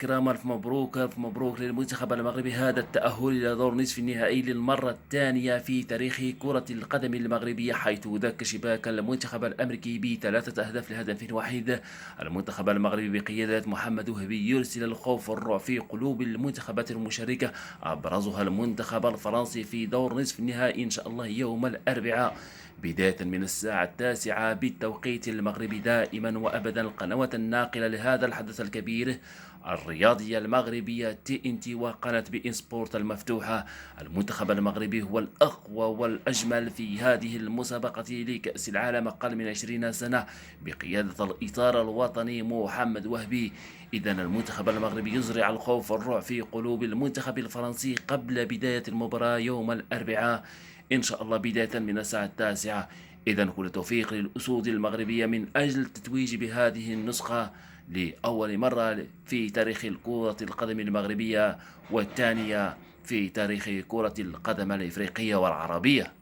كرام، ألف مبروك ألف مبروك للمنتخب المغربي هذا التأهل إلى دور نصف النهائي للمرة الثانية في تاريخ كرة القدم المغربية، حيث دك شباك المنتخب الأمريكي بثلاثة أهداف لهدف واحد. المنتخب المغربي بقيادة محمد وهبي يرسل الخوف والرعب في قلوب المنتخبات المشاركة، أبرزها المنتخب الفرنسي في دور نصف النهائي إن شاء الله يوم الأربعاء بداية من الساعة 9 بالتوقيت المغربي. دائما وأبدا القنوات الناقلة لهذا الحدث الكبير الرياضية المغربية TNT وقناة بإن سبورت المفتوحة. المنتخب المغربي هو الأقوى والأجمل في هذه المسابقة لكأس العالم أقل من 20 سنة بقيادة الإطار الوطني محمد وهبي. إذا المنتخب المغربي يزرع الخوف والرعب في قلوب المنتخب الفرنسي قبل بداية المباراة يوم الأربعاء إن شاء الله بداية من الساعة 9. إذا كل توفيق للأسود المغربية من أجل التتويج بهذه النسخة لأول مرة في تاريخ كرة القدم المغربية، والثانية في تاريخ كرة القدم الإفريقية والعربية.